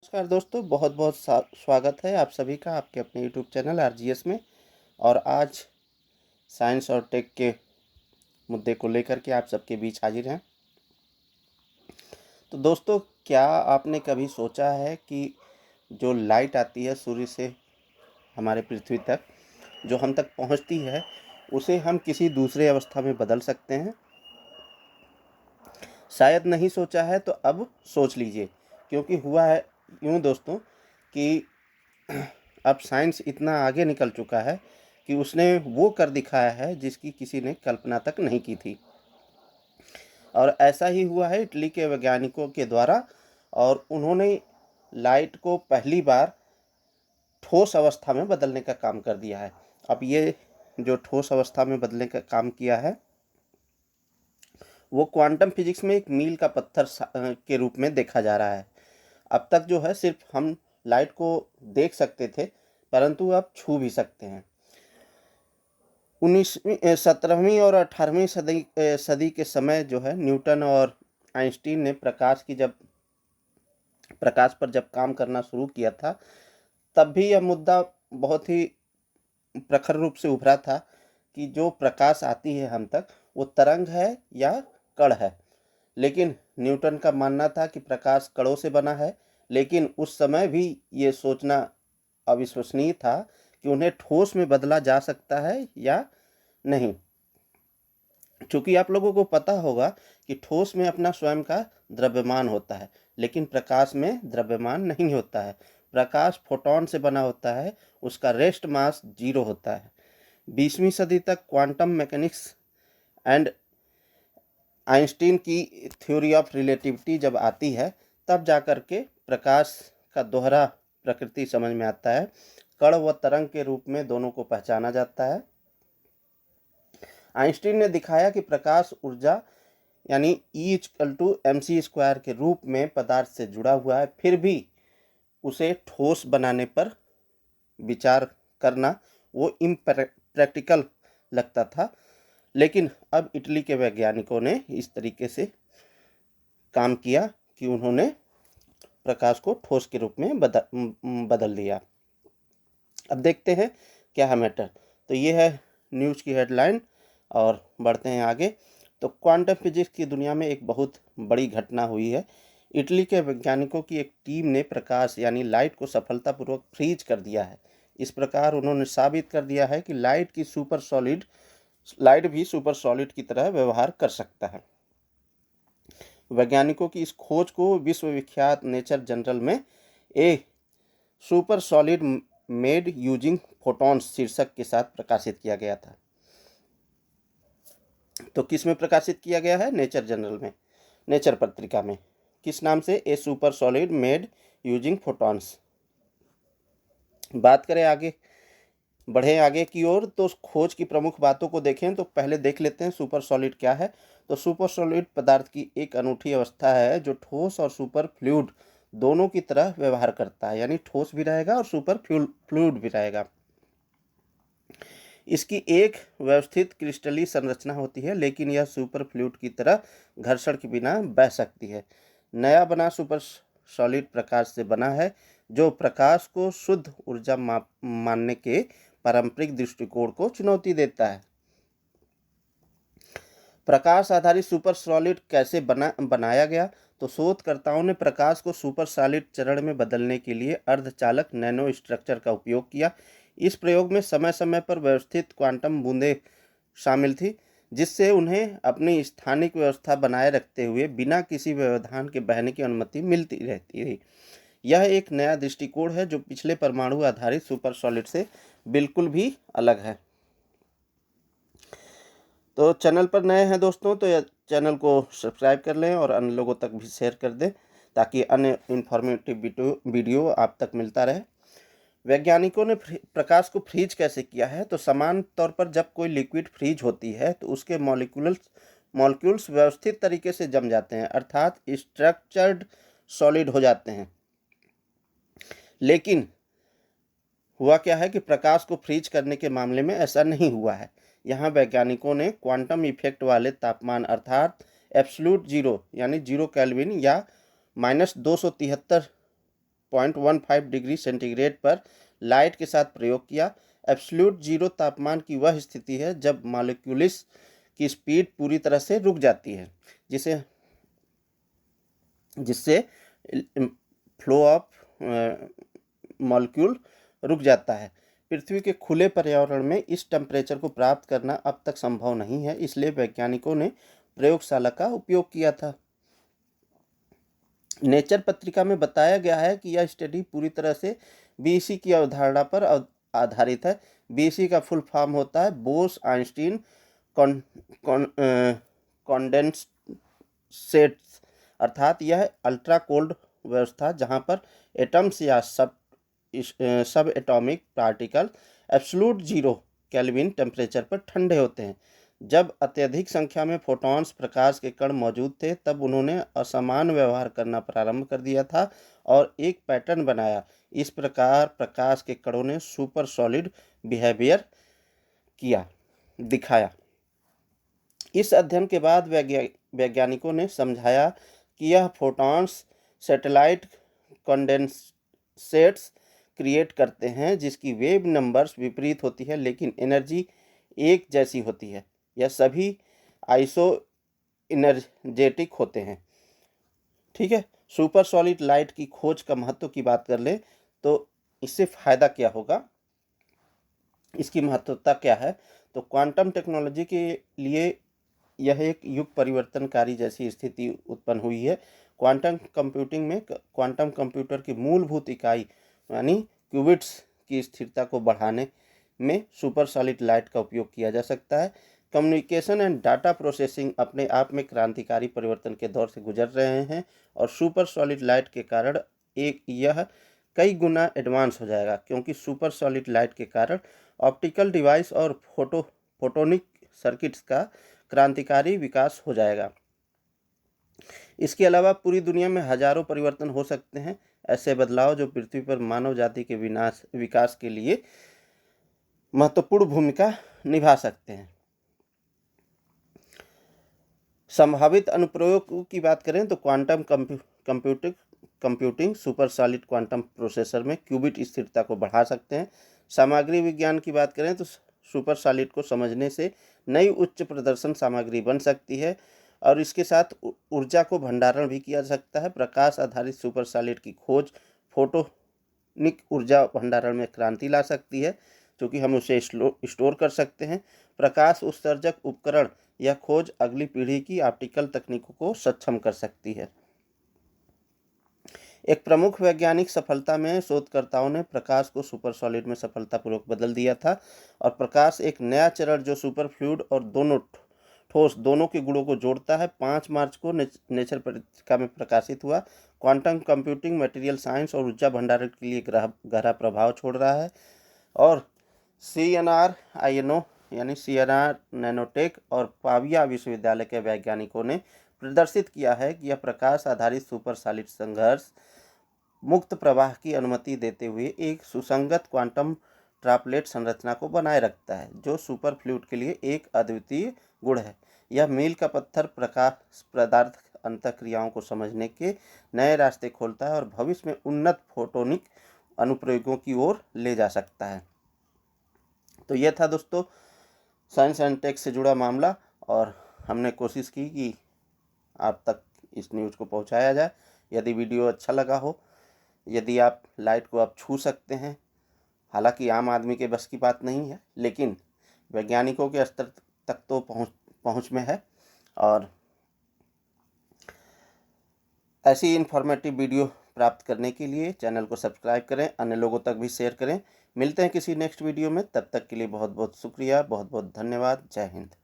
नमस्कार दोस्तों, बहुत बहुत स्वागत है आप सभी का आपके अपने यूट्यूब चैनल आरजीएस में। और आज साइंस और टेक के मुद्दे को लेकर के आप सबके बीच हाजिर हैं। तो दोस्तों, क्या आपने कभी सोचा है कि जो लाइट आती है सूर्य से हमारे पृथ्वी तक, जो हम तक पहुंचती है, उसे हम किसी दूसरे अवस्था में बदल सकते हैं? शायद नहीं सोचा है तो अब सोच लीजिए, क्योंकि हुआ है यूँ दोस्तों कि अब साइंस इतना आगे निकल चुका है कि उसने वो कर दिखाया है जिसकी किसी ने कल्पना तक नहीं की थी। और ऐसा ही हुआ है इटली के वैज्ञानिकों के द्वारा, और उन्होंने लाइट को पहली बार ठोस अवस्था में बदलने का काम कर दिया है। अब ये जो ठोस अवस्था में बदलने का काम किया है वो क्वांटम फिजिक्स में एक मील का पत्थर के रूप में देखा जा रहा है। अब तक जो है सिर्फ हम लाइट को देख सकते थे, परंतु अब छू भी सकते हैं। 17वीं और 18वीं सदी के समय जो है न्यूटन और आइंस्टीन ने प्रकाश पर जब काम करना शुरू किया था, तब भी यह मुद्दा बहुत ही प्रखर रूप से उभरा था कि जो प्रकाश आती है हम तक, वो तरंग है या कण है। लेकिन न्यूटन का मानना था कि प्रकाश कणों से बना है, लेकिन उस समय भी ये सोचना अविश्वसनीय था कि उन्हें ठोस में बदला जा सकता है या नहीं। चूँकि आप लोगों को पता होगा कि ठोस में अपना स्वयं का द्रव्यमान होता है, लेकिन प्रकाश में द्रव्यमान नहीं होता है। प्रकाश फोटॉन से बना होता है, उसका रेस्ट मास 0 होता है। 20वीं सदी तक क्वांटम मैकेनिक्स एंड आइंस्टीन की थ्योरी ऑफ रिलेटिविटी जब आती है, तब जाकर के प्रकाश का दोहरा प्रकृति समझ में आता है। कण व तरंग के रूप में दोनों को पहचाना जाता है। आइंस्टीन ने दिखाया कि प्रकाश ऊर्जा यानी E=mc² के रूप में पदार्थ से जुड़ा हुआ है, फिर भी उसे ठोस बनाने पर विचार करना वो इम्प्रैक्टिकल लगता था। लेकिन अब इटली के वैज्ञानिकों ने इस तरीके से काम किया कि उन्होंने प्रकाश को ठोस के रूप में बदल दिया। अब देखते हैं क्या है मैटर। तो ये है न्यूज़ की हेडलाइन, और बढ़ते हैं आगे। तो क्वांटम फिजिक्स की दुनिया में एक बहुत बड़ी घटना हुई है। इटली के वैज्ञानिकों की एक टीम ने प्रकाश यानी लाइट को सफलतापूर्वक फ्रीज कर दिया है। इस प्रकार उन्होंने साबित कर दिया है कि लाइट भी सुपर सॉलिड की तरह व्यवहार कर सकता है। वैज्ञानिकों की इस खोज को विश्वविख्यात नेचर जर्नल में a super solid made using photons शीर्षक के साथ प्रकाशित किया गया था। तो किस में प्रकाशित किया गया है? नेचर जर्नल में, नेचर पत्रिका में। किस नाम से? A super solid made using photons. बात करें आगे, बढ़ें आगे की ओर, तो उस खोज की प्रमुख बातों को देखें तो पहले देख लेते हैं सुपर सॉलिड क्या है। तो सुपर सॉलिड पदार्थ की एक अनूठी अवस्था है जो ठोस और सुपर फ्लूइड दोनों की तरह व्यवहार करता है, यानी ठोस भी रहेगा और सुपर फ्लूइड भी रहेगा। इसकी एक व्यवस्थित क्रिस्टलीय संरचना होती है, लेकिन यह सुपर फ्लूइड की तरह घर्षण के बिना बह सकती है। नया बना सुपर सॉलिड प्रकाश से बना है, जो प्रकाश को शुद्ध ऊर्जा मानने के पारंपरिक दृष्टिकोण को चुनौती देता है। प्रकाश आधारित सुपर सॉलिड कैसे बनाया गया? तो शोधकर्ताओं ने प्रकाश को सुपर सॉलिड चरण में बदलने के लिए अर्धचालक नैनो स्ट्रक्चर का उपयोग किया। इस प्रयोग में समय समय पर व्यवस्थित क्वांटम बूंदें शामिल थी, जिससे उन्हें अपनी स्थानिक व्यवस्था बनाए रखते हुए बिना किसी व्यवधान के बहने की अनुमति मिलती रहती थी। यह एक नया दृष्टिकोण है जो पिछले परमाणु आधारित सुपर सॉलिड से बिल्कुल भी अलग है। तो चैनल पर नए हैं दोस्तों, तो चैनल को सब्सक्राइब कर लें और अन्य लोगों तक भी शेयर कर दें, ताकि अन्य इन्फॉर्मेटिव वीडियो आप तक मिलता रहे। वैज्ञानिकों ने प्रकाश को फ्रीज कैसे किया है? तो समान तौर पर जब कोई लिक्विड फ्रीज होती है तो उसके मॉलिक्यूल्स व्यवस्थित तरीके से जम जाते हैं, अर्थात स्ट्रक्चर्ड सॉलिड हो जाते हैं। लेकिन हुआ क्या है कि प्रकाश को फ्रीज करने के मामले में ऐसा नहीं हुआ है। यहाँ वैज्ञानिकों ने क्वांटम इफेक्ट वाले तापमान अर्थात एब्सोल्यूट जीरो यानी 0 केल्विन या -273 0.15 डिग्री सेंटीग्रेड पर लाइट के साथ प्रयोग किया। एब्सोल्यूट जीरो तापमान की वह स्थिति है जब मॉलिक्यूल्स की स्पीड पूरी तरह से रुक जाती है, जिससे फ्लो ऑफ मॉलिक्यूल रुक जाता है। पृथ्वी के खुले पर्यावरण में इस टेम्परेचर को प्राप्त करना अब तक संभव नहीं है, इसलिए वैज्ञानिकों ने प्रयोगशाला का उपयोग किया था। नेचर पत्रिका में बताया गया है कि यह स्टडी पूरी तरह से बीईसी की अवधारणा पर आधारित है। बीईसी का फुल फॉर्म होता है बोस आइंस्टीन कॉन्डेंसेट्स, अर्थात यह अल्ट्रा कोल्ड व्यवस्था जहां पर एटम्स या सब atomic particle absolute zero kelvin temperature पर ठंडे होते हैं। जब अत्यधिक संख्या में फोटॉन्स प्रकाश के कण मौजूद थे तब उन्होंने असमान व्यवहार करना प्रारंभ कर दिया था और एक पैटर्न बनाया। इस प्रकार प्रकाश के कणों ने सुपर सॉलिड बिहेवियर दिखाया। इस अध्ययन के बाद वैज्ञानिकों ने समझाया कि यह फोटॉन्स सैटेलाइट कंडेंसेट्स क्रिएट करते हैं जिसकी वेव नंबर्स विपरीत होती है लेकिन एनर्जी एक जैसी होती है। यह सभी आइसो एनर्जेटिक होते हैं। ठीक है, सुपर सॉलिड लाइट की खोज का महत्व की बात कर ले तो इससे फायदा क्या होगा, इसकी महत्वता क्या है। तो क्वांटम टेक्नोलॉजी के लिए यह एक युग परिवर्तनकारी जैसी स्थिति उत्पन्न हुई है। क्वांटम कंप्यूटिंग में क्वांटम कंप्यूटर की मूलभूत इकाई यानी क्यूबिट्स की स्थिरता को बढ़ाने में सुपर सॉलिड लाइट का उपयोग किया जा सकता है। कम्युनिकेशन एंड डाटा प्रोसेसिंग अपने आप में क्रांतिकारी परिवर्तन के दौर से गुजर रहे हैं और सुपर सॉलिड लाइट के कारण यह कई गुना एडवांस हो जाएगा, क्योंकि सुपर सॉलिड लाइट के कारण ऑप्टिकल डिवाइस और फोटोनिक सर्किट्स का क्रांतिकारी विकास हो जाएगा। इसके अलावा पूरी दुनिया में हजारों परिवर्तन हो सकते हैं, ऐसे बदलाव जो पृथ्वी पर मानव जाति के विकास के लिए महत्वपूर्ण भूमिका निभा सकते हैं। संभावित अनुप्रयोग की बात करें तो quantum computing super solid quantum processor में क्यूबिट स्थिरता को बढ़ा सकते हैं। सामग्री विज्ञान की बात करें तो सुपर सॉलिड को समझने से नई उच्च प्रदर्शन सामग्री बन सकती है और इसके साथ ऊर्जा को भंडारण भी किया जा सकता है। प्रकाश आधारित सुपर सॉलिड की खोज फोटोनिक ऊर्जा भंडारण में क्रांति ला सकती है, क्योंकि हम उसे स्टोर कर सकते हैं। प्रकाश उत्सर्जक उपकरण यह खोज अगली पीढ़ी की ऑप्टिकल तकनीकों को सक्षम कर सकती है। एक प्रमुख वैज्ञानिक सफलता में शोधकर्ताओं ने प्रकाश को सुपर सॉलिड में सफलतापूर्वक बदल दिया था और प्रकाश एक नया चरण जो सुपर फ्लूइड और ठोस दोनों के गुणों को जोड़ता है 5 मार्च को नेचर पत्रिका में प्रकाशित हुआ। क्वांटम कंप्यूटिंग मटेरियल साइंस और ऊर्जा भंडारण के लिए गहरा प्रभाव छोड़ रहा है और CNR यानी CNR नैनोटेक और पाविया विश्वविद्यालय के वैज्ञानिकों ने प्रदर्शित किया है कि यह प्रकाश आधारित सुपर सॉलिड संघर्ष मुक्त प्रवाह की अनुमति देते हुए एक सुसंगत क्वांटम ड्रॉपलेट संरचना को बनाए रखता है, जो सुपर फ्लूइड के लिए एक अद्वितीय गुण है। यह मील का पत्थर प्रकाश पदार्थ अंतःक्रियाओं को समझने के नए रास्ते खोलता है और भविष्य में उन्नत फोटोनिक अनुप्रयोगों की ओर ले जा सकता है। तो यह था दोस्तों साइंस एंड टेक से जुड़ा मामला और हमने कोशिश की कि आप तक इस न्यूज़ को पहुंचाया जाए। यदि वीडियो अच्छा लगा हो, यदि आप लाइट को आप छू सकते हैं, हालांकि आम आदमी के बस की बात नहीं है, लेकिन वैज्ञानिकों के स्तर तक तो पहुंच में है और ऐसी इन्फॉर्मेटिव वीडियो प्राप्त करने के लिए चैनल को सब्सक्राइब करें, अन्य लोगों तक भी शेयर करें। मिलते हैं किसी नेक्स्ट वीडियो में, तब तक के लिए बहुत बहुत शुक्रिया, बहुत बहुत धन्यवाद। जय हिंद।